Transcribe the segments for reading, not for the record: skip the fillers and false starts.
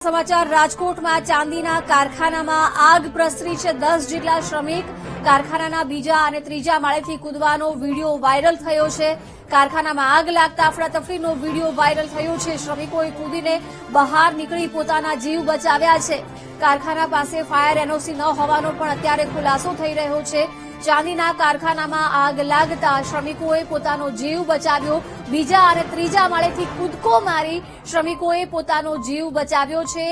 સમાચાર રાજકોટમાં ચાંદીના કારખાનામાં આગ પ્રસરી છે। 10 જેટલા શ્રમિક કારખાનાના બીજા અને ત્રીજા માળેથી કૂદવાનો વીડિયો વાયરલ થયો છે। કારખાનામાં આગ લાગતા અફરાતફરીનો વીડિયો વાયરલ થયો છે। શ્રમિકોએ કૂદીને બહાર નીકળી પોતાના જીવ બચાવ્યા છે। કારખાના પાસે ફાયર એનઓસી ન હોવાનો પણ અત્યારે ખુલાસો થઈ રહ્યો છે। ચાંદીના કારખાનામાં આગ લાગતા શ્રમિકોએ પોતાનો જીવ બચાવ્યો। બીજા અને ત્રીજા માળેથી કૂદકો મારી શ્રમિકોએ પોતાનો જીવ બચાવ્યો છે।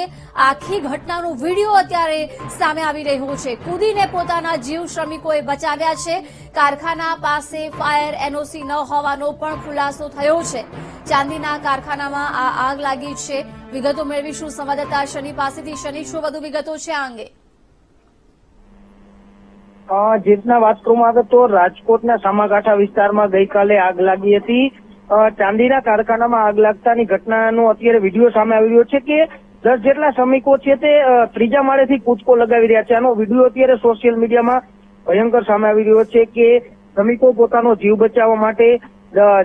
આખી ઘટનાનો વીડિયો અત્યારે સામે આવી રહ્યો છે। કૂદીને પોતાના જીવ શ્રમિકોએ બચાવ્યા છે। કારખાના પાસે ફાયર એનઓસી ન હોવાનો પણ ખુલાસો થયો છે। ચાંદીના કારખાનામાં આ આગ લાગી છે। વિગતો મેળવીશું સંવાદદાતા શનિ પાસેથી। શનિ, શું વધુ વિગતો છે આ અંગે? જે રીતના વાત કરવામાં આવે તો રાજકોટના સામાકાંઠા વિસ્તારમાં ગઈકાલે આગ લાગી હતી। ચાંદીના કારખાનામાં આગ લાગતાની ઘટનાનો અત્યારે વિડીયો સામે આવી રહ્યો છે કે 10 જેટલા શ્રમિકો છે તે ત્રીજા માળેથી કૂદકો લગાવી રહ્યા છે। આનો વિડીયો અત્યારે સોશિયલ મીડિયામાં ભયંકર સામે આવી રહ્યો છે કે શ્રમિકો પોતાનો જીવ બચાવવા માટે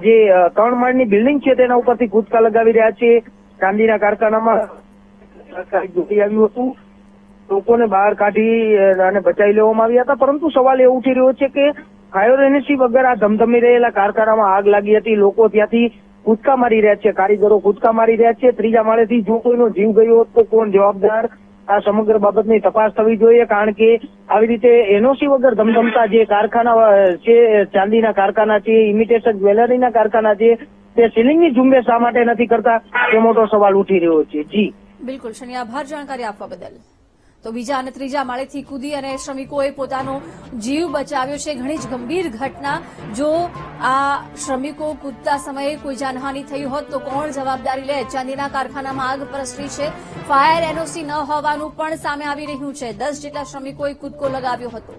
જે 3 માળની બિલ્ડિંગ છે તેના ઉપરથી કૂદકા લગાવી રહ્યા છે। ચાંદીના કારખાનામાં દોડી આવ્યું હતું, લોકોને બહાર કાઢી અને બચાવી લેવામાં આવ્યા હતા, પરંતુ સવાલ એ ઉઠી રહ્યો છે કે ફાયર એનઓસી વગર આ ધમધમી રહેલા કારખાનામાં આગ લાગી હતી। લોકો ત્યાંથી કૂદકા મારી રહ્યા છે, કારીગરો કૂદકા મારી રહ્યા છે। ત્રીજા માળેથી જો કોઈનો જીવ ગયો હોત તો કોણ જવાબદાર? આ સમગ્ર બાબતની તપાસ થવી જોઈએ, કારણ કે આવી રીતે એનઓસી વગર ધમધમતા જે કારખાના છે, ચાંદીના કારખાના છે, ઇમિટેશન જ્વેલરીના કારખાના છે, તે સીલિંગની ઝુંબેશ શા માટે નથી કરતા તે મોટો સવાલ ઉઠી રહ્યો છે। જી બિલકુલ શનિ, આભાર જાણકારી આપવા બદલ। તો બીજા અને ત્રીજા માળેથી કૂદી અને શ્રમિકોએ પોતાનો જીવ બચાવ્યો છે। ઘણી જ ગંભીર ઘટના। જો આ શ્રમિકો કૂદતા સમયે કોઈ જાનહાનિ થઈ હોત તો કોણ જવાબદારી લે? ચાંદીના કારખાનામાં આગ પ્રસરી છે। ફાયર એનઓસી ન હોવાનું પણ સામે આવી રહ્યું છે। 10 જેટલા શ્રમિકોએ કૂદકો લગાવ્યો હતો।